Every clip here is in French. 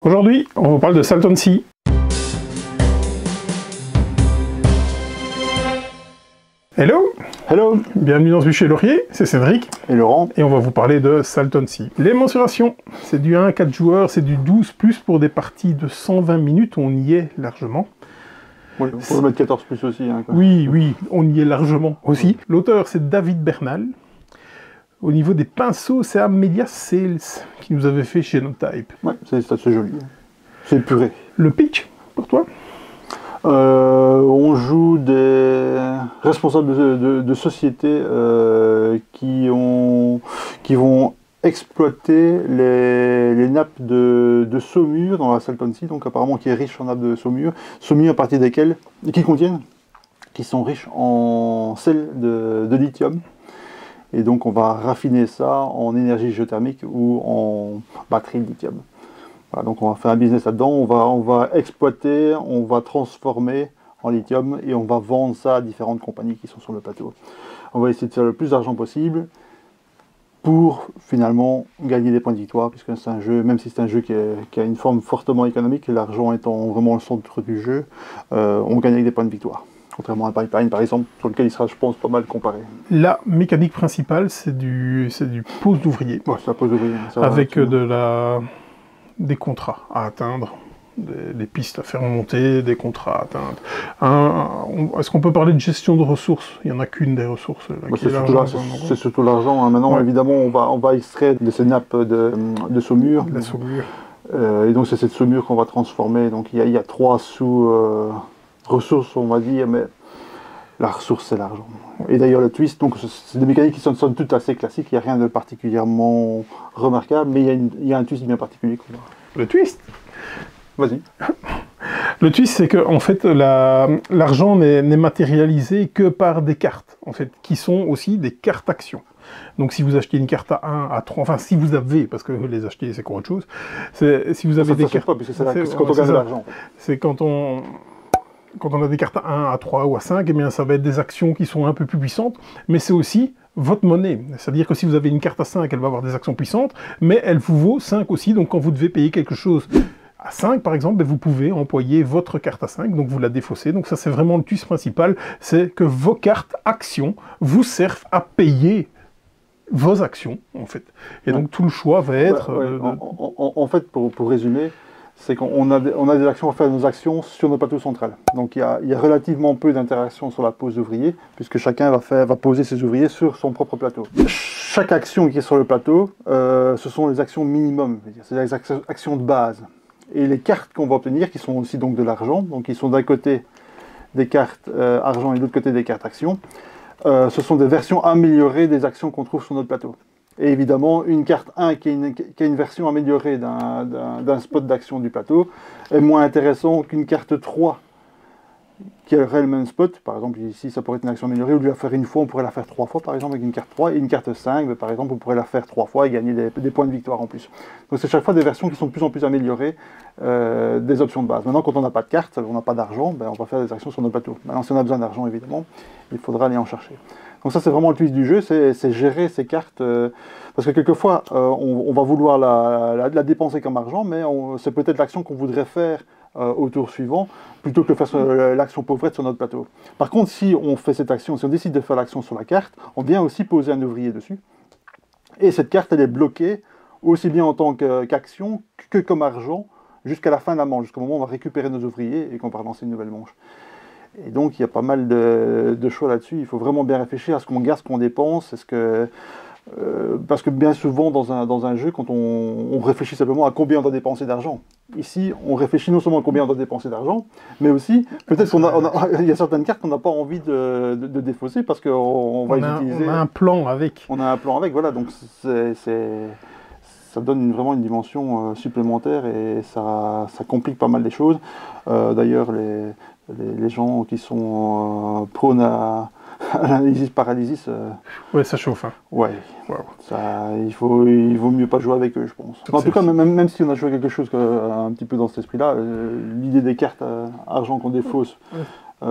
Aujourd'hui, on vous parle de Salton Sea. Hello. Hello. Bienvenue dans chez Laurier, c'est Cédric. Et Laurent. Et on va vous parler de Salton Sea. Les mensurations, c'est du 1 à 4 joueurs, c'est du 12+, pour des parties de 120 minutes, on y est largement. Oui, on peut mettre 14+ aussi. Hein, oui, on y est largement aussi. L'auteur, c'est David Bernal. Au niveau des pinceaux, c'est Amelia Sales qui nous avait fait chez Notype. Ouais, c'est assez joli. C'est épuré. Le pitch, pour toi? On joue des responsables de sociétés qui vont exploiter les nappes de saumure dans la Salton Sea, donc apparemment qui est riche en nappes de saumure à partir desquelles, qui sont riches en sel de lithium. Et donc on va raffiner ça en énergie géothermique ou en batterie de lithium. Voilà, donc on va faire un business là-dedans, on va exploiter, on va transformer en lithium et on va vendre ça à différentes compagnies qui sont sur le plateau. On va essayer de faire le plus d'argent possible pour finalement gagner des points de victoire, puisque c'est un jeu, même si c'est un jeu qui a une forme fortement économique, l'argent étant vraiment le centre du jeu, on gagne avec des points de victoire. Contrairement à Pipeline, par exemple, sur lequel il sera, je pense, pas mal comparé. La mécanique principale, c'est du pose d'ouvrier. Ouais, c'est la pose d'ouvrier. Avec des contrats à atteindre, des pistes à faire monter, des contrats à atteindre. Est-ce qu'on peut parler de gestion de ressources? Il n'y en a qu'une des ressources. C'est surtout l'argent. Hein. Maintenant, évidemment, on va extraire de ces nappes de saumure. La saumure. Et donc, c'est cette saumure qu'on va transformer. Donc, il y a trois sous-ressources, on va dire, mais la ressource, c'est l'argent. Et d'ailleurs, le twist, donc c'est des mécaniques qui sont toutes assez classiques, il n'y a rien de particulièrement remarquable, mais il y a un twist bien particulier. Le twist? Vas-y. Le twist, c'est que en fait, l'argent n'est matérialisé que par des cartes, en fait, qui sont aussi des cartes actions. Donc si vous achetez une carte à 1, à 3, enfin si vous avez, parce que les acheter c'est encore autre chose, si vous avez des cartes... pas, puisque c'est quand on gagne de l'argent. C'est quand on a des cartes à 1, à 3 ou à 5, eh bien ça va être des actions qui sont un peu plus puissantes, mais c'est aussi votre monnaie. C'est-à-dire que si vous avez une carte à 5, elle va avoir des actions puissantes, mais elle vous vaut 5 aussi, donc quand vous devez payer quelque chose à 5 par exemple, vous pouvez employer votre carte à 5, donc vous la défaussez. Donc ça c'est vraiment le twist principal, c'est que vos cartes actions vous servent à payer vos actions, en fait. Et donc tout le choix va être... En fait, pour résumer, c'est qu'on a des actions, on va faire nos actions sur notre plateau central. Donc il y a relativement peu d'interactions sur la pose d'ouvriers, puisque chacun va poser ses ouvriers sur son propre plateau. Chaque action qui est sur le plateau, ce sont les actions minimum, c'est les actions de base. Et les cartes qu'on va obtenir, qui sont aussi donc de l'argent, donc qui sont d'un côté des cartes argent et de l'autre côté des cartes actions, ce sont des versions améliorées des actions qu'on trouve sur notre plateau. Et évidemment, une carte 1 qui a une version améliorée d'un spot d'action du plateau est moins intéressant qu'une carte 3 qui aurait le même spot. Par exemple, ici, ça pourrait être une action améliorée. Au lieu de la faire une fois, on pourrait la faire 3 fois, par exemple, avec une carte 3. Et une carte 5, par exemple, on pourrait la faire 3 fois et gagner des points de victoire en plus. Donc c'est chaque fois des versions qui sont de plus en plus améliorées des options de base. Maintenant, quand on n'a pas de carte, on n'a pas d'argent, on va faire des actions sur notre plateau. Maintenant, si on a besoin d'argent, évidemment, il faudra aller en chercher. Donc ça, c'est vraiment le twist du jeu, c'est gérer ces cartes, parce que quelquefois, on va vouloir la dépenser comme argent, mais c'est peut-être l'action qu'on voudrait faire au tour suivant, plutôt que de faire l'action pauvrette sur notre plateau. Par contre, si on fait cette action, si on décide de faire l'action sur la carte, on vient aussi poser un ouvrier dessus, et cette carte, elle est bloquée, aussi bien en tant qu'action que comme argent, jusqu'à la fin de la manche, jusqu'au moment où on va récupérer nos ouvriers et qu'on va relancer une nouvelle manche. Et donc, il y a pas mal de choix là-dessus. Il faut vraiment bien réfléchir à ce qu'on garde, ce qu'on dépense. Parce que bien souvent, dans un jeu, quand on réfléchit simplement à combien on doit dépenser d'argent. Ici, on réfléchit non seulement à combien on doit dépenser d'argent, mais aussi, peut-être qu'il y a certaines cartes qu'on n'a pas envie de défausser parce qu'on va les utiliser. On a un plan avec. On a un plan avec, voilà. Donc, ça donne vraiment une dimension supplémentaire et ça complique pas mal les choses. D'ailleurs, les gens qui sont prônes à l'analysis paralysis. Ouais, ça chauffe. Hein. Ouais. Wow. Il vaut mieux pas jouer avec eux, je pense. En tout cas, même si on a joué quelque chose un petit peu dans cet esprit-là, l'idée des cartes argent qu'on défausse.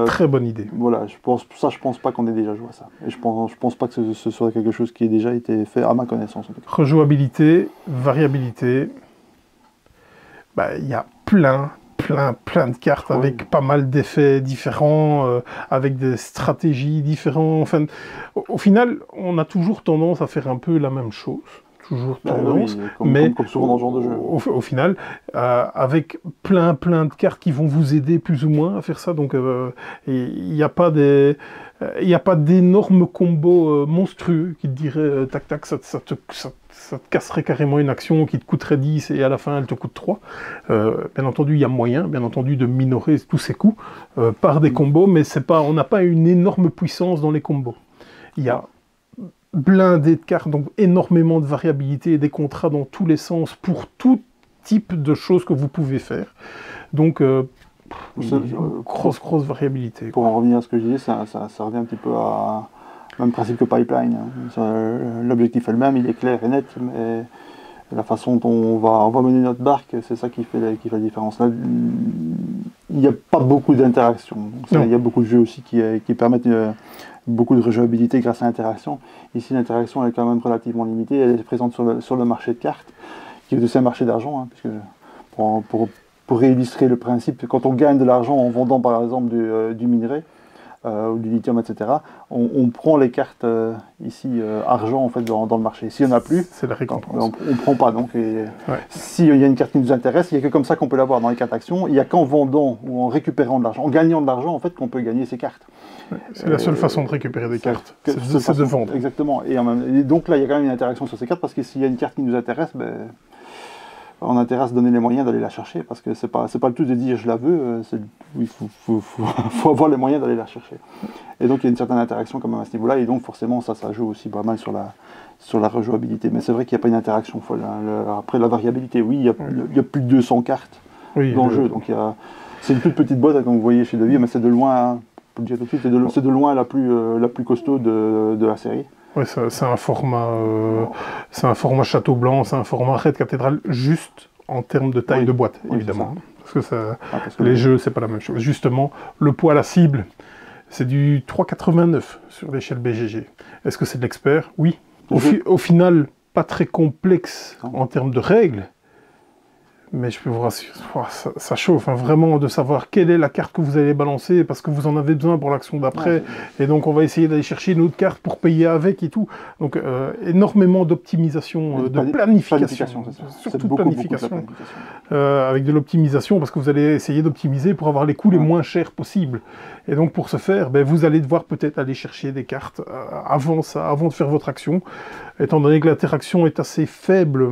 Très bonne idée. Voilà, je pense pas qu'on ait déjà joué à ça. Et je pense pas que ce soit quelque chose qui ait déjà été fait à ma connaissance. En tout cas. Rejouabilité, variabilité. il y a plein de cartes avec pas mal d'effets différents, avec des stratégies différentes. Enfin, au final, on a toujours tendance à faire un peu la même chose. Toujours tendance, mais comme souvent dans ce genre de jeu. Au final, avec plein de cartes qui vont vous aider plus ou moins à faire ça. Donc, il n'y a pas d'énormes combos monstrueux qui te diraient tac tac, ça te casserait carrément une action qui te coûterait 10 et à la fin elle te coûte 3. Bien entendu, il y a moyen, bien entendu, de minorer tous ces coûts par des combos, mais on n'a pas une énorme puissance dans les combos. Il y a blindé de cartes, donc énormément de variabilité et des contrats dans tous les sens pour tout type de choses que vous pouvez faire. Donc, grosse variabilité. Pour en revenir à ce que je disais, ça revient un petit peu à même principe que Pipeline. L'objectif elle-même, il est clair et net, mais la façon dont on va mener notre barque, c'est ça qui fait la différence. Là, il n'y a pas beaucoup d'interactions. Il y a beaucoup de jeux aussi qui permettent beaucoup de rejouabilité grâce à l'interaction. Ici, l'interaction est quand même relativement limitée. Elle est présente sur le marché de cartes, qui est aussi un marché d'argent, hein, puisque pour illustrer le principe, quand on gagne de l'argent en vendant par exemple du minerai, ou du lithium, etc., on prend les cartes ici argent en fait dans le marché. S'il n'y en a plus, c'est la récompense. On ne prend pas. Donc, s'il y a une carte qui nous intéresse, il n'y a que comme ça qu'on peut l'avoir dans les cartes actions. Il n'y a qu'en vendant ou en récupérant de l'argent, en gagnant de l'argent en fait, qu'on peut gagner ces cartes. C'est la seule façon de récupérer des cartes, c'est de vendre. Exactement. Et donc là, il y a quand même une interaction sur ces cartes, parce que s'il y a une carte qui nous intéresse, on a intérêt à se donner les moyens d'aller la chercher, parce que c'est pas le tout de dire je la veux, il faut avoir les moyens d'aller la chercher. Et donc il y a une certaine interaction quand même à ce niveau-là, et donc forcément ça joue aussi pas mal sur la rejouabilité. Mais c'est vrai qu'il n'y a pas une interaction folle. Après la variabilité, oui, il y a plus de 200 cartes dans le jeu, donc c'est une toute petite boîte, comme vous voyez chez Devir, mais c'est de loin, pour le dire tout de suite, c'est de loin la plus costaud de la série. Oui, c'est un format Château Blanc, c'est un format Red Cathédrale, juste en termes de taille de boîte, évidemment. Parce que les jeux, c'est pas la même chose. Justement, le poids à la cible, c'est du 3,89 sur l'échelle BGG. Est-ce que c'est de l'expert? Oui. Au final, pas très complexe en termes de règles, mais je peux vous rassurer, ça chauffe, hein, vraiment, de savoir quelle est la carte que vous allez balancer, parce que vous en avez besoin pour l'action d'après, et donc on va essayer d'aller chercher une autre carte pour payer avec et tout. Donc énormément d'optimisation, de planification, surtout de planification, avec de l'optimisation, parce que vous allez essayer d'optimiser pour avoir les coûts les moins chers possibles. Et donc pour ce faire, vous allez devoir peut-être aller chercher des cartes avant de faire votre action. Étant donné que l'interaction est assez faible,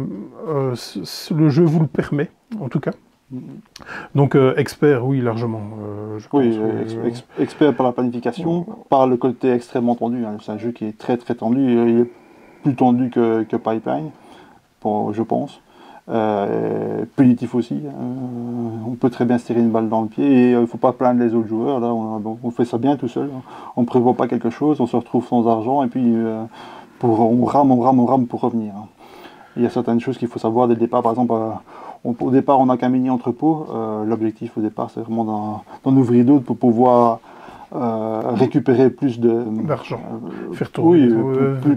le jeu vous le permet, en tout cas. Donc expert, oui, largement. Expert par la planification, par le côté extrêmement tendu. Hein. C'est un jeu qui est très tendu, il est plus tendu que Pipeline, je pense. Punitif aussi. On peut très bien se tirer une balle dans le pied, et il ne faut pas plaindre les autres joueurs. Là, on fait ça bien tout seul. On ne prévoit pas quelque chose, on se retrouve sans argent, et puis on rame pour revenir. Il y a certaines choses qu'il faut savoir dès le départ. Par exemple, au départ, on n'a qu'un mini entrepôt. L'objectif au départ, c'est vraiment d'en ouvrir d'autres pour pouvoir récupérer plus d'argent, faire tourner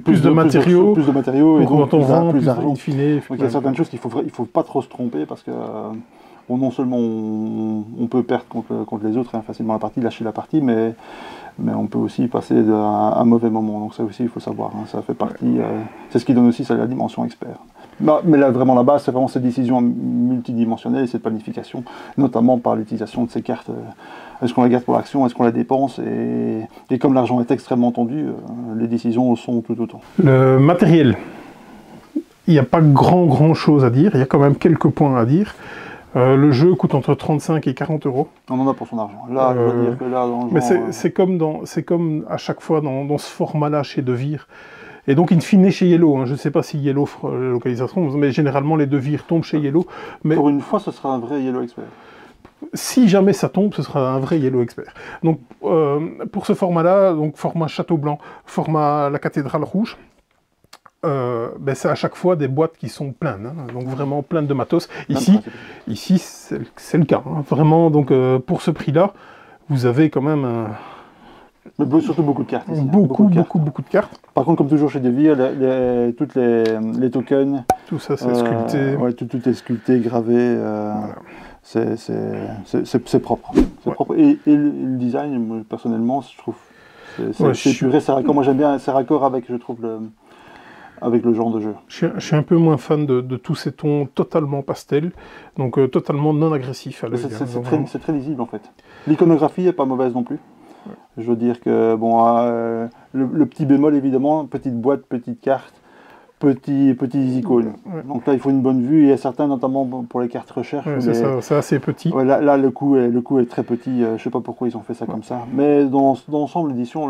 plus de matériaux, et donc quand on vend plus d'argent. Il y a certaines choses qu'il faut pas trop se tromper, parce que non seulement on peut perdre contre les autres facilement la partie, lâcher la partie, mais on peut aussi passer un mauvais moment. Donc ça aussi, il faut savoir. Ça fait partie. C'est ce qui donne aussi la dimension expert. Mais là, vraiment, la base, c'est vraiment cette décision multidimensionnelle et cette planification, notamment par l'utilisation de ces cartes. Est-ce qu'on la garde pour l'action? Est-ce qu'on la dépense? Et comme l'argent est extrêmement tendu, les décisions sont tout autant. Le matériel. Il n'y a pas grand chose à dire. Il y a quand même quelques points à dire. Le jeu coûte entre 35 et 40 euros. On en a pour son argent. Là, je veux dire que là, dans le mais c'est comme à chaque fois dans ce format-là chez Devir. Et donc, in fine, chez Yellow. Je ne sais pas si Yellow fera la localisation, mais généralement, les Devir tombent chez Yellow. Mais pour une fois, ce sera un vrai Yellow Expert. Si jamais ça tombe, ce sera un vrai Yellow Expert. Donc, pour ce format-là, donc format Château Blanc, format La Cathédrale Rouge, c'est à chaque fois des boîtes qui sont pleines, donc vraiment pleines de matos. Ici c'est le cas, vraiment. Donc pour ce prix-là, vous avez quand même Mais surtout beaucoup de cartes ici. Beaucoup, de cartes. beaucoup de cartes. Par contre, comme toujours chez Devir, toutes les tokens... Tout ça, c'est sculpté. Ouais, tout est sculpté, gravé. Voilà. C'est propre. C'est propre. Et le design, moi, personnellement, je trouve... C'est épuré, c'est raccord. Moi, j'aime bien, c'est raccord avec, je trouve, avec le genre de jeu. Je suis un peu moins fan de tous ces tons totalement pastel, donc totalement non agressifs à l'œil. C'est très lisible en fait. L'iconographie n'est pas mauvaise non plus. Ouais. Je veux dire que, bon, le petit bémol évidemment, petite boîte, petite carte, petits icônes. Ouais. Donc là, il faut une bonne vue, et il y a certains, notamment pour les cartes recherche. Ouais, c'est assez petit. Ouais, là le coup est très petit, je ne sais pas pourquoi ils ont fait ça comme ça. Mais dans l'ensemble, l'édition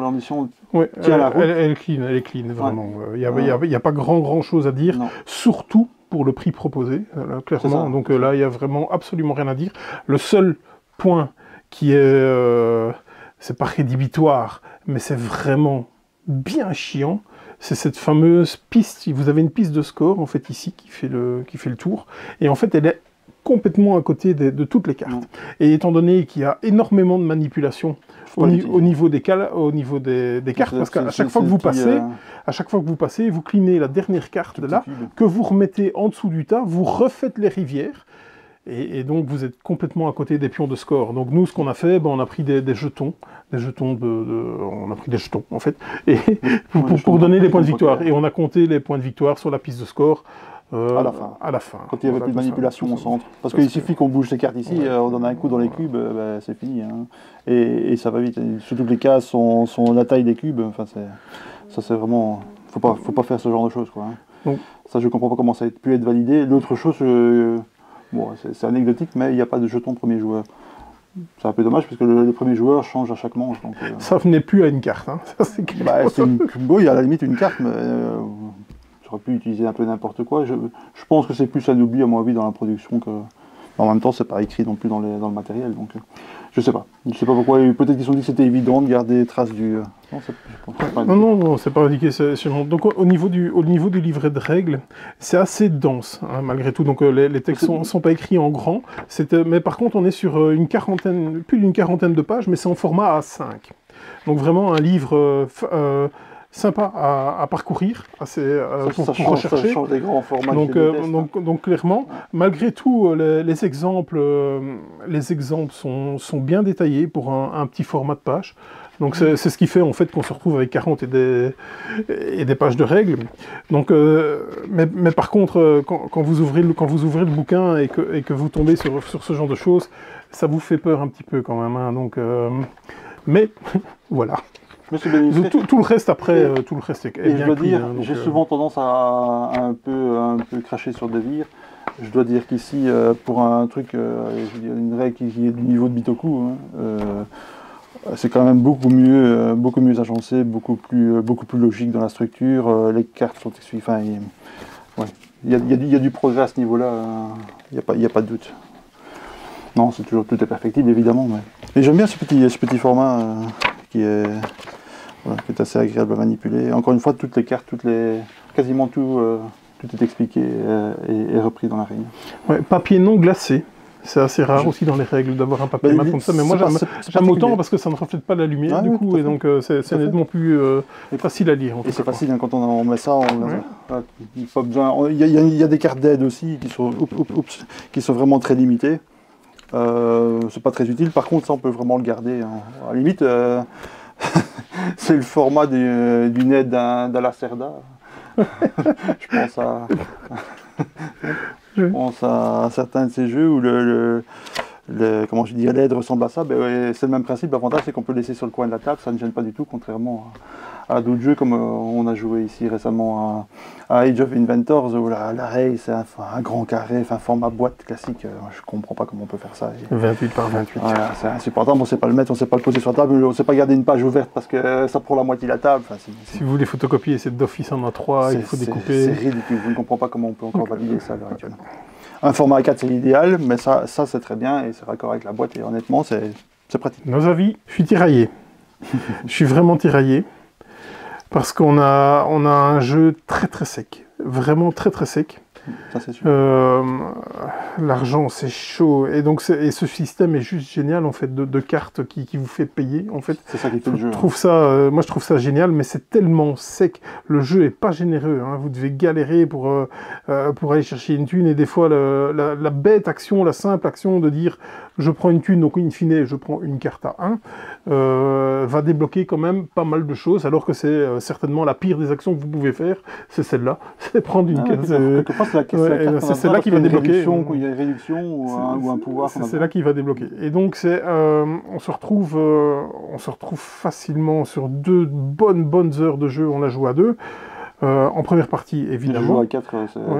tient la route. Elle est clean, vraiment. Il n'y a pas grand chose à dire, surtout pour le prix proposé, clairement. Ça, donc là, il n'y a vraiment absolument rien à dire. Le seul point qui est, c'est pas rédhibitoire, mais c'est vraiment bien chiant, c'est cette fameuse piste. Vous avez une piste de score, en fait, ici, qui fait le tour. Et en fait, elle est complètement à côté de toutes les cartes. Et étant donné qu'il y a énormément de manipulation au niveau des cartes, parce qu'à chaque fois que vous passez, vous clinez la dernière carte là, que vous remettez en dessous du tas, vous refaites les rivières, et donc vous êtes complètement à côté des pions de score. Donc nous, ce qu'on a fait, on a pris des jetons, on a pris des jetons en fait, et pour donner les points de victoire. Et on a compté les points de victoire sur la piste de score. À la fin. Quand il n'y avait plus de manipulation au centre. Parce qu'il suffit qu'on bouge les cartes ici, on donne un coup dans les cubes, c'est fini. Hein. Et ça va vite. Surtout que les cases sont la taille des cubes. Enfin, ça c'est vraiment... Faut pas faire ce genre de choses, quoi. Hein. Ça, je comprends pas comment ça a pu être validé. L'autre chose, bon, c'est anecdotique, mais il n'y a pas de jeton premier joueur. C'est un peu dommage parce que le premier joueur change à chaque manche. Donc, ça venait plus à une carte. Hein. Ça, il y a à la limite une carte, mais... aurait pu utiliser un peu n'importe quoi. Je pense que c'est plus un oubli à mon avis dans la production que... En même temps, c'est pas écrit non plus dans le matériel, donc je sais pas. Je sais pas pourquoi. Peut-être qu'ils se sont dit que c'était évident de garder trace du... Non, c'est pas indiqué. Donc au niveau du livret de règles, c'est assez dense, hein, malgré tout. Donc les textes sont pas écrits en grand. Mais par contre, on est sur plus d'une quarantaine de pages, mais c'est en format A5. Donc vraiment un livre... sympa à parcourir, pour rechercher. Ça change des grands formats. Donc clairement, malgré tout, les exemples sont bien détaillés pour un petit format de page. Donc c'est ce qui fait en fait qu'on se retrouve avec 40 et des pages de règles. Donc, mais par contre, quand vous ouvrez le bouquin et que vous tombez sur ce genre de choses, ça vous fait peur un petit peu quand même. Hein, donc, mais voilà. Tout le reste après, tout le reste est bien. Et je dois dire, j'ai souvent tendance à un peu cracher sur Devir. Je dois dire qu'ici, pour un truc, une règle qui est du niveau de Bitoku, c'est quand même beaucoup mieux agencé, beaucoup plus logique dans la structure. Les cartes sont enfin, il y a du progrès à ce niveau-là. Il n'y a pas de doute. Non, tout est perfectible évidemment. Mais j'aime bien ce petit format qui est assez agréable à manipuler. Encore une fois, toutes les cartes, quasiment tout est expliqué et repris dans la règle. Ouais, papier non glacé. C'est assez rare aussi dans les règles d'avoir un papier mat comme ça, mais moi j'aime autant parce que ça ne reflète pas la lumière du coup, et donc c'est nettement plus facile à lire. Et c'est facile, hein, quand on met ça, pas besoin. Il y a des cartes d'aide aussi qui sont vraiment très limitées. C'est pas très utile, par contre ça on peut vraiment le garder. Hein. À la limite, c'est le format d'une aide d'un Lacerda. Je pense à certains de ces jeux où l'aide ressemble à ça. C'est le même principe. L'avantage, c'est qu'on peut le laisser sur le coin de la table, ça ne gêne pas du tout, contrairement à d'autres jeux comme on a joué ici récemment à Age of Inventors, où la rail c'est un grand carré, un format boîte classique. Je comprends pas comment on peut faire ça. 28 par 28. Voilà, c'est insupportable, on ne sait pas le mettre, on ne sait pas le poser sur la table, on ne sait pas garder une page ouverte parce que ça prend la moitié de la table. Si vous voulez photocopier, c'est d'office en A3, il faut découper. C'est ridicule, je ne comprends pas comment on peut encore valider ça à l'heure actuelle. Un format A4 c'est l'idéal, mais ça c'est très bien et c'est raccord avec la boîte et honnêtement c'est pratique. Nos avis, je suis tiraillé. Je suis vraiment tiraillé. Parce qu'on a un jeu très très sec, vraiment très très sec. Ça, c'est sûr. L'argent, c'est chaud. Et donc, ce système est juste génial, en fait, de cartes qui vous fait payer, en fait. C'est ça qui fait le jeu. Moi, je trouve ça génial, mais c'est tellement sec. Le jeu est pas généreux, hein. Vous devez galérer pour aller chercher une thune. Et des fois, la bête action, la simple action de dire je prends une thune, donc in fine, je prends une carte à 1, va débloquer quand même pas mal de choses, alors que c'est certainement la pire des actions que vous pouvez faire, c'est celle-là, c'est prendre une carte. C'est celle-là qui va débloquer. Il y a une réduction ou un pouvoir. C'est là qui va débloquer. Et donc, on se retrouve facilement sur 2 bonnes heures de jeu. On l'a joué à 2. En première partie, évidemment. Jouer à 4,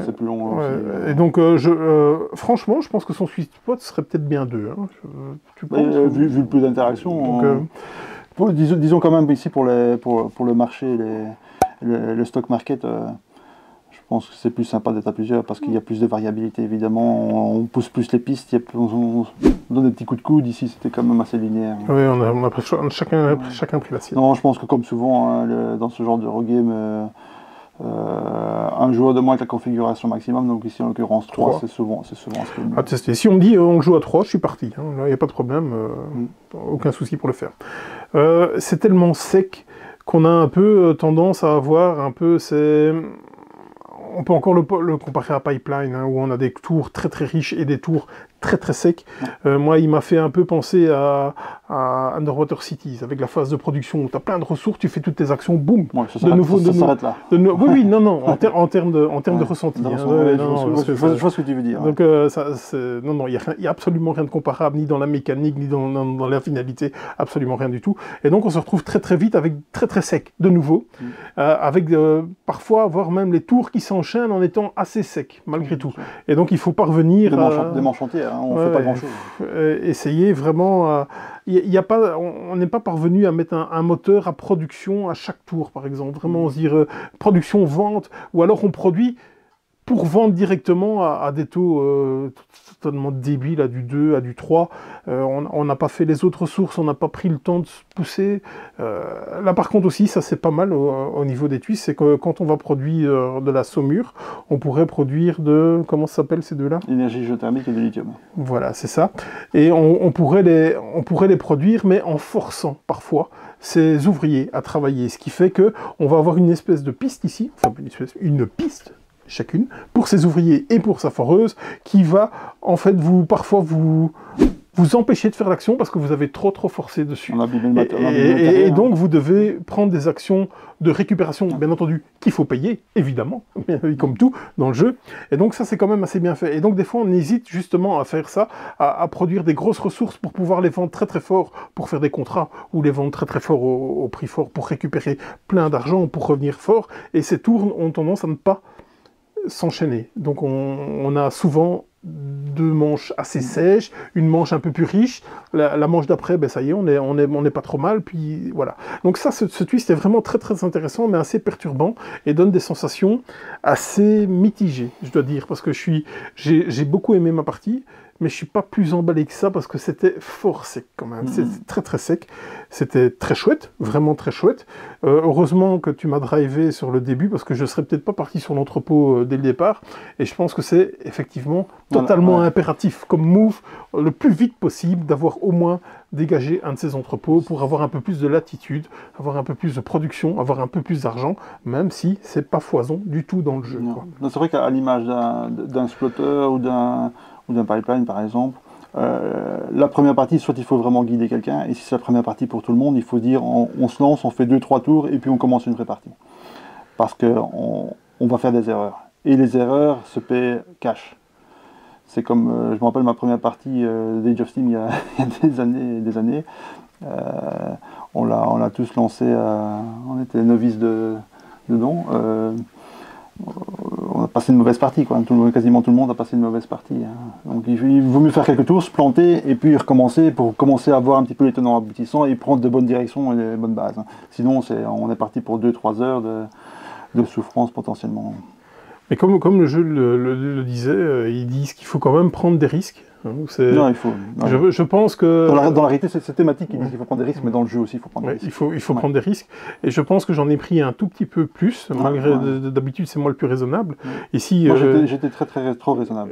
c'est plus long. Ouais. Aussi. Et donc, franchement, je pense que son sweet spot serait peut-être bien 2. Hein. Tu penses, vu le peu d'interaction, disons quand même ici pour le marché, le stock market, je pense que c'est plus sympa d'être à plusieurs parce qu'il y a plus de variabilité évidemment. On pousse plus les pistes, on donne des petits coups de coude. Ici, c'était quand même assez linéaire. Oui, on a chacun pris la sienne. Non, je pense que comme souvent dans ce genre de Eurogame, un joueur de moins que la configuration maximum, donc ici en l'occurrence 3, c'est souvent ce qu'il y a. À tester. Si on me dit on joue à 3, je suis parti. Hein. Là, il n'y a pas de problème, aucun souci pour le faire. C'est tellement sec qu'on a un peu tendance à avoir un peu on peut encore le comparer à Pipeline, hein, où on a des tours très très riches et des tours très très secs. Moi, il m'a fait un peu penser à Underwater Cities, avec la phase de production où tu as plein de ressources, tu fais toutes tes actions, boum, ça s'arrête là. Oui, non, en termes de ressenti. Je vois ce que tu veux dire. Donc, il n'y a absolument rien de comparable, ni dans la mécanique, ni dans la finalité, absolument rien du tout. Et donc, on se retrouve très très vite avec très très sec, de nouveau, avec parfois, voire même les tours qui s'enchaînent en étant assez secs, malgré tout. Et donc, il faut parvenir des manches entières, hein, on ne fait pas grand-chose. Essayer vraiment... on n'est pas parvenu à mettre un moteur à production à chaque tour, par exemple. Vraiment, se dire production-vente, ou alors on produit pour vendre directement à des taux totalement débiles, à du 2, à du 3. On n'a pas fait les autres ressources, on n'a pas pris le temps de se pousser. Là, par contre, aussi, ça c'est pas mal au niveau des tuiles, c'est que quand on va produire de la saumure, on pourrait produire de... Comment ça s'appelle ces deux-là? L'énergie géothermique et de lithium. Voilà, c'est ça. Et on pourrait les produire, mais en forçant parfois ces ouvriers à travailler. Ce qui fait qu'on va avoir une espèce de piste ici, enfin une piste, chacune, pour ses ouvriers et pour sa foreuse, qui va en fait parfois vous empêcher de faire l'action parce que vous avez trop forcé dessus. On a abîmé le matériel. Et donc vous devez prendre des actions de récupération, bien entendu, qu'il faut payer, évidemment, comme tout dans le jeu. Et donc ça c'est quand même assez bien fait. Et donc des fois on hésite justement à faire ça, à produire des grosses ressources pour pouvoir les vendre très très fort, pour faire des contrats, ou les vendre très très fort au prix fort, pour récupérer plein d'argent, pour revenir fort. Et ces tours ont tendance à ne pas s'enchaîner. Donc on a souvent 2 manches assez sèches, une manche un peu plus riche, la manche d'après, ben ça y est, on est pas trop mal, puis voilà. Donc ça, ce twist est vraiment très très intéressant, mais assez perturbant, et donne des sensations assez mitigées, je dois dire, parce que j'ai beaucoup aimé ma partie, mais je suis pas plus emballé que ça parce que c'était fort sec quand même. C'était très très sec. C'était très chouette, vraiment très chouette. Heureusement que tu m'as drivé sur le début parce que je serais peut-être pas parti sur l'entrepôt dès le départ. Et je pense que c'est effectivement totalement impératif comme move, le plus vite possible, d'avoir au moins dégagé un de ces entrepôts pour avoir un peu plus de latitude, avoir un peu plus de production, avoir un peu plus d'argent, même si c'est pas foison du tout dans le jeu. C'est vrai qu'à l'image d'un Splotter ou d'un Pipeline par exemple, la première partie, soit il faut vraiment guider quelqu'un, et si c'est la première partie pour tout le monde, il faut dire on se lance, on fait 2-3 tours, et puis on commence une vraie partie. Parce qu'on va faire des erreurs. Et les erreurs se paient cash. C'est comme, je me rappelle ma première partie d'Age of Steam il y a des années. On l'a tous lancé, on était novices dedans. On a passé une mauvaise partie, quoi. Quasiment tout le monde a passé une mauvaise partie. Hein. Donc il vaut mieux faire quelques tours, se planter et puis recommencer pour commencer à voir un petit peu les tenants aboutissants et prendre de bonnes directions et de bonnes bases. Hein. Sinon, on est parti pour 2-3 heures de souffrance potentiellement. Mais comme le jeu le disait, ils disent qu'il faut quand même prendre des risques. hein, Non, il faut. je pense que... Dans la réalité, c'est thématique qui dit qu'il faut prendre des risques, mais dans le jeu aussi, il faut prendre des risques. Il faut prendre des risques. Et je pense que j'en ai pris un tout petit peu plus, malgré d'habitude, c'est moi le plus raisonnable. Ici, moi, j'étais trop raisonnable.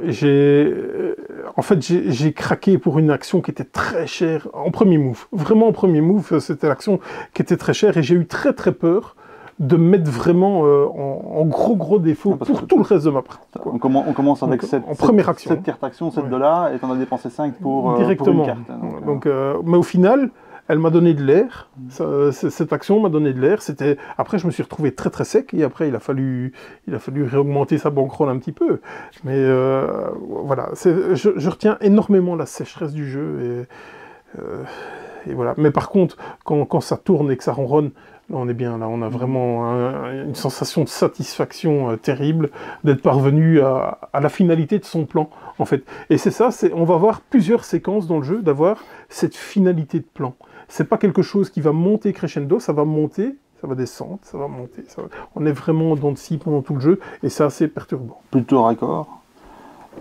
En fait, j'ai craqué pour une action qui était très chère en premier move. Vraiment en premier move, c'était l'action qui était très chère et j'ai eu très très peur de mettre vraiment en gros défaut pour tout le reste de ma partie. On commence avec cette carte action, $7, et tu en as dépensé 5 pour directement. Pour une carte. Donc, mais au final, elle m'a donné de l'air. Cette action m'a donné de l'air. Après, je me suis retrouvé très très sec et après, il a fallu réaugmenter sa bankroll un petit peu. Mais voilà, je retiens énormément la sécheresse du jeu et voilà. Mais par contre, quand ça tourne et que ça ronronne, là, on est bien, là, on a vraiment une sensation de satisfaction terrible d'être parvenu à la finalité de son plan, en fait. Et c'est ça, on va avoir plusieurs séquences dans le jeu, d'avoir cette finalité de plan. C'est pas quelque chose qui va monter crescendo, ça va monter, ça va descendre, ça va monter. On est vraiment dans le scie pendant tout le jeu, et c'est assez perturbant. Plutôt raccord.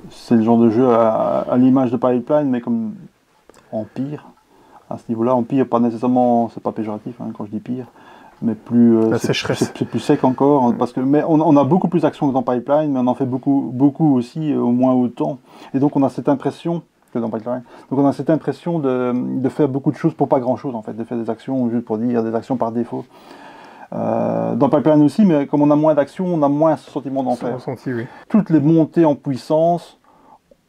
C'est le genre de jeu à l'image de Pipeline, mais comme en pire. À ce niveau-là, en pire, pas nécessairement, c'est pas péjoratif hein, quand je dis pire, mais plus c'est plus sec encore, parce que mais on a beaucoup plus d'action que dans Pipeline, mais on en fait beaucoup aussi, au moins autant. Et donc on a cette impression que dans Pipeline. Donc on a cette impression de faire beaucoup de choses pour pas grand-chose en fait, de faire des actions juste pour dire des actions par défaut. Dans Pipeline aussi, mais comme on a moins d'actions, on a moins ce sentiment d'en faire. Oui. Toutes les montées en puissance,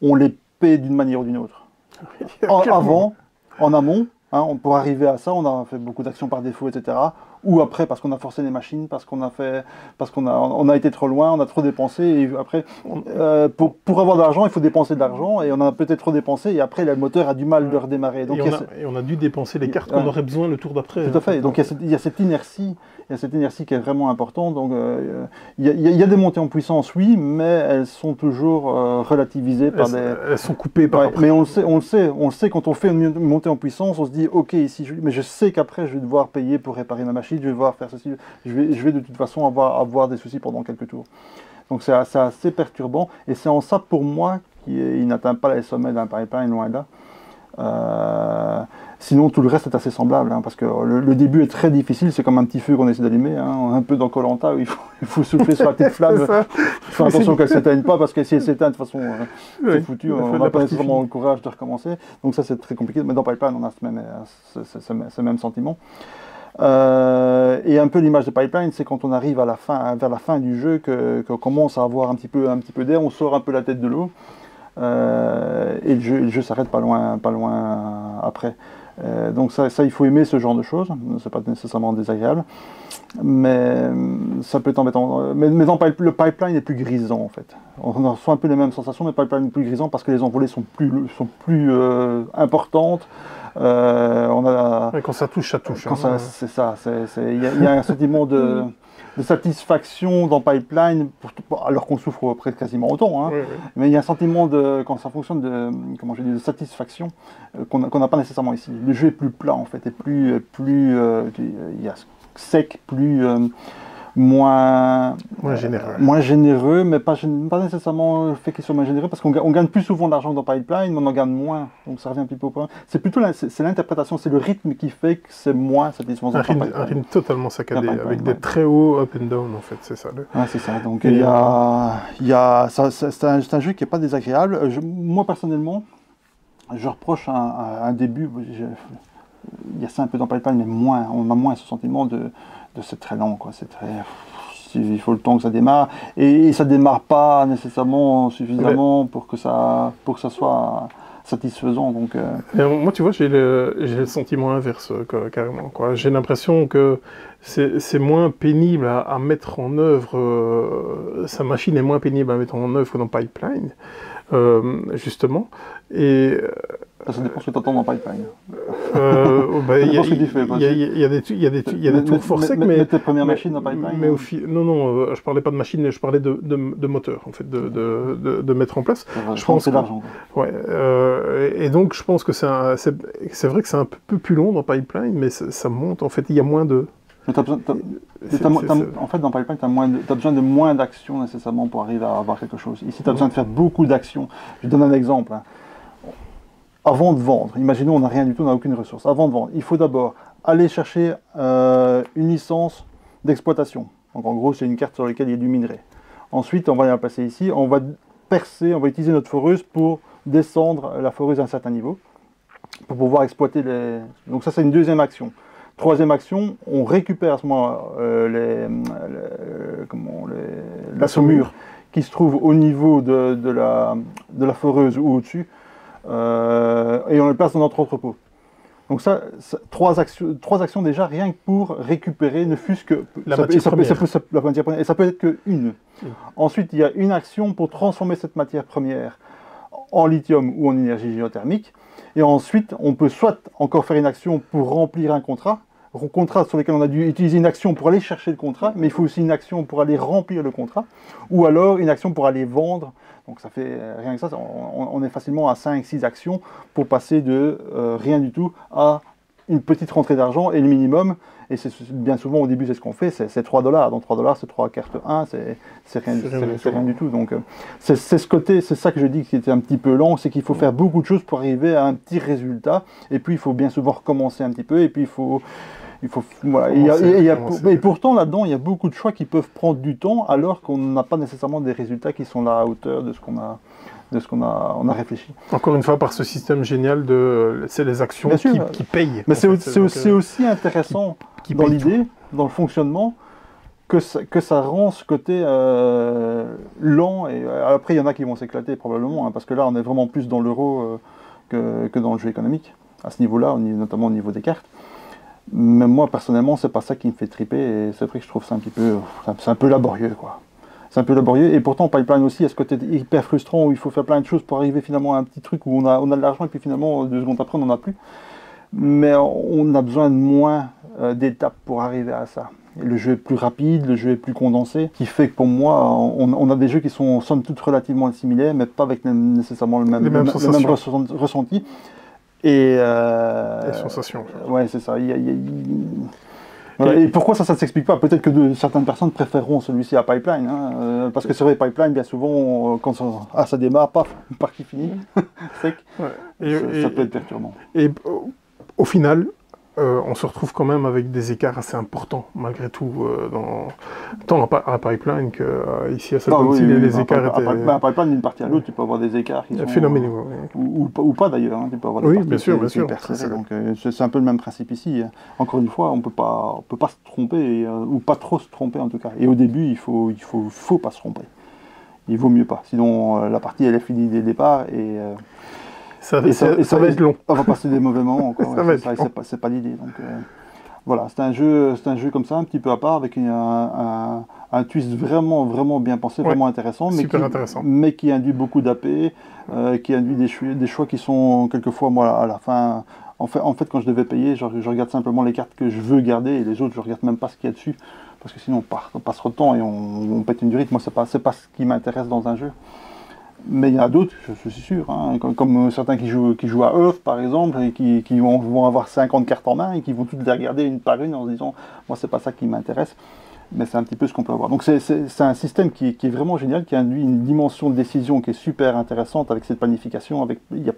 on les paie d'une manière ou d'une autre. En amont, hein, pour arriver à ça, on a fait beaucoup d'actions par défaut, etc. Ou après, parce qu'on a forcé les machines, parce qu'on a été trop loin, on a trop dépensé. Et après, pour avoir de l'argent, il faut dépenser de l'argent, et on a peut-être trop dépensé, et après, le moteur a du mal de redémarrer. Donc, et on a dû dépenser les cartes qu'on aurait besoin le tour d'après. Tout à fait. Donc il y a cette inertie. Il y a cette inertie qui est vraiment importante. Donc, il y a des montées en puissance, oui, mais elles sont toujours relativisées par Elles sont coupées par après. Mais on le sait, quand on fait une montée en puissance, on se dit, ok, ici, mais je sais qu'après, je vais devoir payer pour réparer ma machine, je vais devoir faire ceci, je vais de toute façon avoir des soucis pendant quelques tours. Donc c'est assez perturbant, et c'est en ça, pour moi, qu'il n'atteint pas les sommets d'un Pipeline, loin de là. Sinon, tout le reste est assez semblable, hein, parce que le début est très difficile, c'est comme un petit feu qu'on essaie d'allumer, hein, un peu dans Koh Lanta, où il faut souffler sur la petite flamme, il faut attention qu'elle ne s'éteigne pas, parce que si elle s'éteint, de toute façon, c'est foutu, on n'a pas nécessairement le courage de recommencer, donc ça c'est très compliqué, mais dans Pipeline, on a ce même sentiment. Et un peu l'image de Pipeline, c'est quand on arrive vers la fin du jeu, qu'on commence à avoir un petit peu d'air, on sort un peu la tête de l'eau, et le jeu s'arrête pas loin après. Donc ça, il faut aimer ce genre de choses, c'est pas nécessairement désagréable, mais ça peut être embêtant. Mais le Pipeline est plus grisant en fait. On reçoit un peu les mêmes sensations, mais le Pipeline est plus grisant parce que les envolées sont plus importantes. Quand ça touche, ça touche. C'est ça, il y a un sentiment de satisfaction dans Pipeline, alors qu'on souffre presque quasiment autant, hein, mais il y a un sentiment quand ça fonctionne de satisfaction qu'on n'a pas nécessairement ici. Le jeu est plus plat en fait, il y a sec, moins généreux, mais pas nécessairement le fait qu'il soit moins généreux, parce qu'on gagne plus souvent d'argent dans Pipeline, mais on en gagne moins, donc ça revient un petit peu au point. C'est plutôt l'interprétation, c'est le rythme qui fait que c'est moins satisfaisant. Un rythme totalement saccadé, avec des très hauts up and down, en fait, c'est ça. C'est ça, donc c'est un jeu qui n'est pas désagréable. Moi, personnellement, je reproche un début, il y a ça un peu dans Pipeline, mais on a moins ce sentiment de c'est très lent, quoi. Il faut le temps que ça démarre, et ça démarre pas nécessairement suffisamment pour que ça soit satisfaisant. Donc, moi, tu vois, j'ai le sentiment inverse, carrément, quoi. J'ai l'impression que c'est moins pénible à mettre en œuvre, sa machine est moins pénible à mettre en œuvre que dans Pipeline, justement, et ça dépend ce que tu entends dans Pipeline. Il y a des tours fort secs, mais tes premières machines dans Pipeline. Non, je parlais pas de machine, je parlais de moteur, en fait, de mettre en place. Je pense que c'est l'argent. Ouais, et donc je pense que c'est vrai que c'est un peu plus long dans Pipeline, mais ça monte. En fait, il y a moins de. En fait, dans Pipeline, tu as besoin de moins d'actions nécessairement pour arriver à avoir quelque chose. Ici, tu as besoin de faire beaucoup d'actions. Je donne un exemple. Hein. avant de vendre, imaginons on n'a rien du tout, on n'a aucune ressource, avant de vendre, il faut d'abord aller chercher une licence d'exploitation. Donc en gros, c'est une carte sur laquelle il y a du minerai. Ensuite, on va la passer ici, on va percer, on va utiliser notre foreuse pour descendre la foreuse à un certain niveau, pour pouvoir exploiter les... Donc ça, c'est une deuxième action. Troisième action, on récupère à ce moment la saumure qui se trouve au niveau de la foreuse ou au-dessus, et on le place dans notre entrepôt. Donc ça, trois actions déjà, rien que pour récupérer, ne fût-ce que la matière première. Et ça peut être qu'une. Ensuite, il y a une action pour transformer cette matière première en lithium ou en énergie géothermique. Et ensuite, on peut soit encore faire une action pour remplir un contrat sur lequel on a dû utiliser une action pour aller chercher le contrat, mais il faut aussi une action pour aller remplir le contrat, ou alors une action pour aller vendre. Donc ça fait rien que ça, on est facilement à 5-6 actions pour passer de rien du tout à une petite rentrée d'argent, et le minimum, et c'est bien souvent au début c'est ce qu'on fait, c'est $3. Donc $3 c'est 3 cartes 1, c'est rien du tout. Donc c'est ça que je dis qui était un petit peu lent, c'est qu'il faut faire beaucoup de choses pour arriver à un petit résultat, et puis il faut bien souvent recommencer un petit peu, et puis voilà. Et pourtant là-dedans il y a beaucoup de choix qui peuvent prendre du temps, alors qu'on n'a pas nécessairement des résultats qui sont là à hauteur de ce qu'on a réfléchi. Encore une fois, par ce système génial c'est les actions qui payent. Mais c'est aussi intéressant dans l'idée, dans le fonctionnement, que ça rend ce côté lent. Et après, il y en a qui vont s'éclater probablement, hein, parce que là, on est vraiment plus dans l'euro que dans le jeu économique, à ce niveau-là, notamment au niveau des cartes. Mais moi, personnellement, c'est pas ça qui me fait triper, et c'est vrai que je trouve ça c'est un peu laborieux, quoi. C'est un peu laborieux, et pourtant Pipeline aussi, il y a ce côté hyper frustrant où il faut faire plein de choses pour arriver finalement à un petit truc où on a de l'argent, et puis finalement, 2 secondes après, on n'en a plus. Mais on a besoin de moins d'étapes pour arriver à ça. Et le jeu est plus rapide, le jeu est plus condensé, qui fait que pour moi, on a des jeux qui sont somme toute relativement similaires, mais pas avec nécessairement le même ressenti. Et sensations. Ouais, c'est ça. Voilà. Et pourquoi ça ne s'explique pas? Peut-être que certaines personnes préféreront celui-ci à Pipeline, hein, parce que c'est vrai, Pipeline, bien souvent, quand ça démarre, paf, une partie finie, sec, ouais. Ça peut être perturbant. Et au final, on se retrouve quand même avec des écarts assez importants, malgré tout, tant à Pipeline qu'ici à Solvency, oui, les écarts étaient... À Pipeline, d'une partie à l'autre, tu peux avoir des écarts qui sont... phénoménaux. Ou pas d'ailleurs, hein, tu peux avoir des bien sûr. Donc c'est un peu le même principe ici. Encore une fois, on peut pas se tromper, ou pas trop se tromper en tout cas. Et au début, il faut pas se tromper. Il vaut mieux pas, sinon la partie elle est finie dès le départ, et ça va être long. On va passer des mauvais moments encore. C'est pas l'idée. Donc voilà, c'est un jeu comme ça, un petit peu à part, avec un twist vraiment bien pensé, vraiment intéressant, mais qui induit beaucoup d'AP, qui induit des choix qui sont quelquefois, moi, à la fin. En fait, quand je devais payer, je regarde simplement les cartes que je veux garder, et les autres, je regarde même pas ce qu'il y a dessus, parce que sinon on passe trop de temps et on pète une durite. Moi, c'est pas ce qui m'intéresse dans un jeu. Mais il y en a d'autres, je suis sûr, hein, comme certains qui jouent à Earth par exemple, et qui vont avoir 50 cartes en main et qui vont toutes les regarder une par une en se disant moi c'est pas ça qui m'intéresse, mais c'est un petit peu ce qu'on peut avoir. Donc c'est un système qui est vraiment génial, qui induit une dimension de décision qui est super intéressante avec cette planification, il y a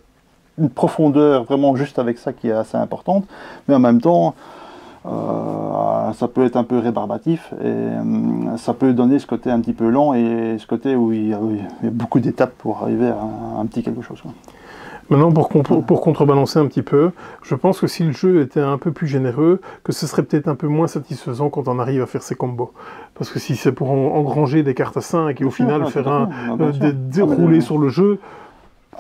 une profondeur vraiment juste avec ça qui est assez importante, mais en même temps ça peut être un peu rébarbatif, et ça peut donner ce côté un petit peu lent, et ce côté où il y a beaucoup d'étapes pour arriver à un petit quelque chose, quoi. Maintenant, pour contrebalancer un petit peu, je pense que si le jeu était un peu plus généreux, que ce serait peut-être un peu moins satisfaisant quand on arrive à faire ses combos. Parce que si c'est pour engranger des cartes à 5 et au final faire dérouler sur le jeu,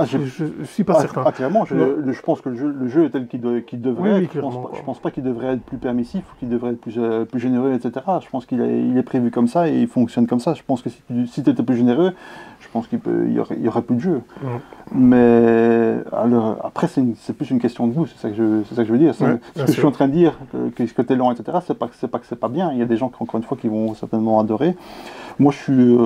je suis pas certain. Clairement, je pense que le jeu est tel qu'il devrait être. Je pense pas qu'il devrait être plus permissif, ou qu'il devrait être plus généreux, etc. Je pense qu'il est prévu comme ça et il fonctionne comme ça. Je pense que si tu étais plus généreux, je pense qu'il y aurait plus de jeu. Mais alors, après, c'est plus une question de goût, c'est ça que je veux dire. Ce que je suis en train de dire, que tu es lent, etc., c'est pas que c'est pas bien. Il y a des gens, encore une fois, qui vont certainement adorer. Moi, je suis...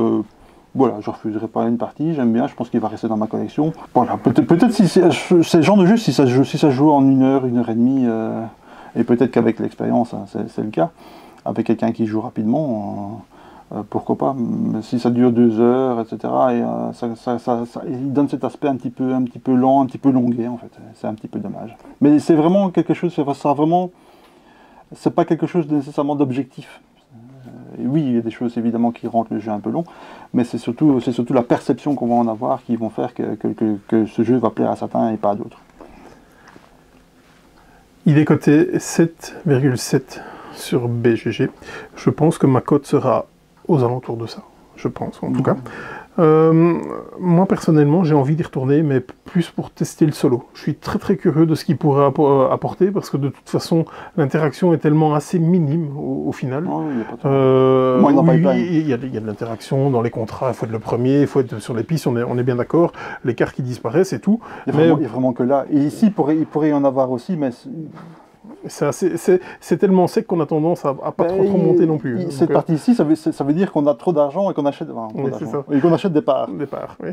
voilà, je refuserai pas une partie, j'aime bien, je pense qu'il va rester dans ma collection. Voilà, peut-être si c'est le genre de jeu, si ça se joue en 1 heure, 1 heure et demie, et peut-être qu'avec l'expérience, hein, c'est le cas, avec quelqu'un qui joue rapidement, pourquoi pas, mais si ça dure 2 heures, etc. Et il donne cet aspect un petit peu lent, un petit peu longué en fait. C'est un petit peu dommage. Mais c'est vraiment quelque chose, c'est pas quelque chose nécessairement d'objectif. Et oui, il y a des choses évidemment qui rendent le jeu un peu long, mais c'est surtout la perception qu'on va en avoir qui vont faire que ce jeu va plaire à certains et pas à d'autres. Il est coté 7,7 sur BGG. Je pense que ma cote sera aux alentours de ça. Je pense, en tout cas. Moi, personnellement, j'ai envie d'y retourner, mais plus pour tester le solo. Je suis très très curieux de ce qu'il pourrait apporter, parce que de toute façon, l'interaction est tellement assez minime au final. Oh, il y a de l'interaction dans les contrats, il faut être le premier, il faut être sur les pistes, on est bien d'accord, les cartes qui disparaissent et tout. Il y a vraiment que là. Et ici, il pourrait y en avoir aussi, mais... C'est tellement sec qu'on a tendance à pas trop monter non plus. Cette partie-ci, ça veut dire qu'on a trop d'argent et qu'on achète, qu'on achète des parts. Oui.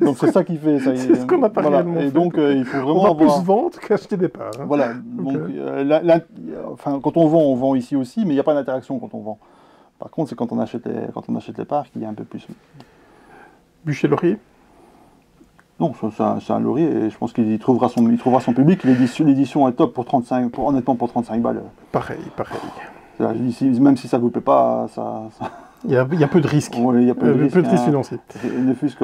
Donc c'est ça qui fait. C'est ce qu'on n'a pas réellement fait. Et donc il faut vraiment on va plus vendre qu'acheter des parts. Hein. Voilà. Donc quand on vend ici aussi, mais il n'y a pas d'interaction quand on vend. Par contre, c'est quand on achète les parts qu'il y a un peu plus. Bûcher-Laurier? Non, c'est un laurier et je pense qu'il trouvera son public. L'édition est top honnêtement pour 35 balles. Pareil. Même si ça ne vous plaît pas, il y a peu de risques. Ouais, il y a peu de risques financiers. Ne fût-ce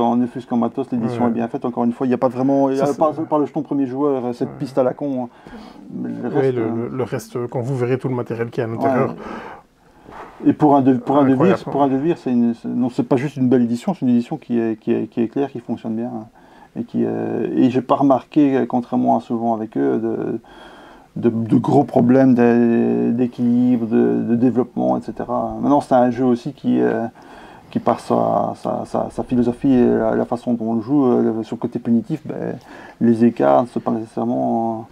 qu'en matos, l'édition est bien faite. Encore une fois, il n'y a pas vraiment... par le jeton premier joueur, cette piste à la con. Hein. Mais le reste, quand vous verrez tout le matériel qu'il y a à l'intérieur... Et pour un devir, c'est pas juste une belle édition, c'est une édition qui est claire, qui fonctionne bien. Et j'ai pas remarqué, contrairement à souvent avec eux, de gros problèmes d'équilibre, de développement, etc. Maintenant, c'est un jeu aussi qui par sa philosophie et la façon dont on le joue, sur le côté punitif, les écarts ne sont pas nécessairement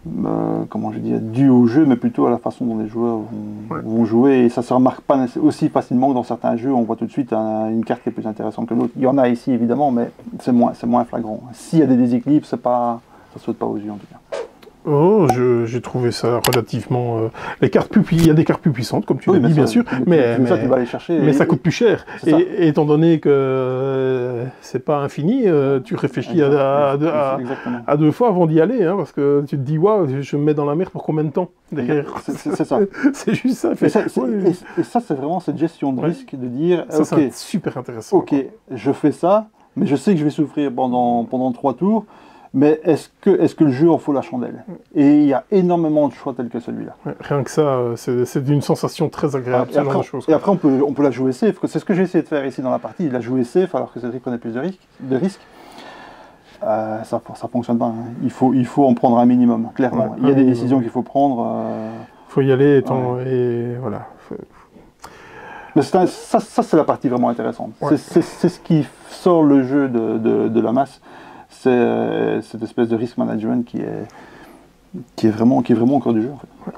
dû au jeu, mais plutôt à la façon dont les joueurs vont jouer. Et ça ne se remarque pas aussi facilement que dans certains jeux, on voit tout de suite une carte qui est plus intéressante que l'autre. Il y en a ici, évidemment, mais c'est moins flagrant. S'il y a des déséquilibres, ça ne saute pas aux yeux, en tout cas. Oh, j'ai trouvé ça relativement... il y a des cartes plus puissantes, comme tu l'as dit, bien sûr, mais tu vas aller chercher mais ça coûte plus cher. Et étant donné que c'est pas infini, tu réfléchis à 2 fois avant d'y aller, hein, parce que tu te dis, waouh, je me mets dans la merde pour combien de temps derrière. C'est ça. C'est juste ça. Et ça, c'est vraiment cette gestion de risque de dire, ça, c'est super intéressant. Ok, je fais ça, mais je sais que je vais souffrir pendant 3 tours. Mais est-ce que le jeu en faut la chandelle? Et il y a énormément de choix tels que celui-là. Rien que ça, c'est une sensation très agréable. Et après, on peut la jouer safe. C'est ce que j'ai essayé de faire ici dans la partie, la jouer safe alors que Cédric prenait plus de risques. Ça fonctionne pas. Hein. Il faut en prendre un minimum, clairement. Il y a des décisions qu'il faut prendre. Il faut y aller et voilà. Mais ça, c'est la partie vraiment intéressante. Ouais. C'est ce qui sort le jeu de la masse. C'est cette espèce de risk management qui est vraiment au cœur du jeu. En fait.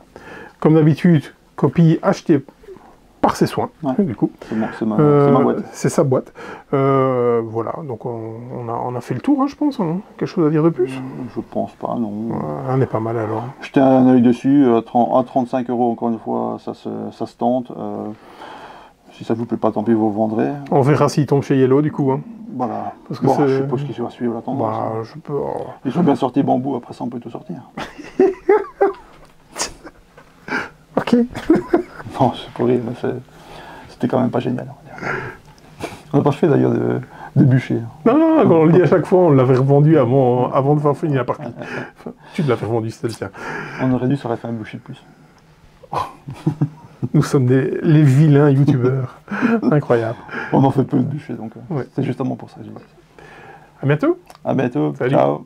Comme d'habitude, copie achetée par ses soins, du coup. C'est ma boîte. C'est sa boîte. Voilà, donc on a fait le tour, hein, je pense. Hein. Quelque chose à dire de plus? Je pense pas, non. On est pas mal alors. Jetez un œil dessus, à 35 €, encore une fois, ça se tente. Si ça vous plaît pas, tant pis, vous vendrez. On verra s'il tombe chez Yellow, du coup. Hein. Voilà. Parce que je suppose qu'il va suivre la tendance. Ils sont bien sortis bambou, après ça on peut tout sortir. Ok. Non, c'est pour rire, mais c'était quand même pas génial. On n'a pas fait d'ailleurs de bûcher. Non, quand on le dit à chaque fois, on l'avait revendu avant de faire finir la partie. Tu l'avais revendu, c'était le tien. On aurait dû, ça aurait fait un bûcher de plus. Nous sommes les vilains youtubeurs. Incroyable. On en fait peu de bûcher, donc c'est justement pour ça que j'ai dit ça. À bientôt. À bientôt. Salut. Ciao.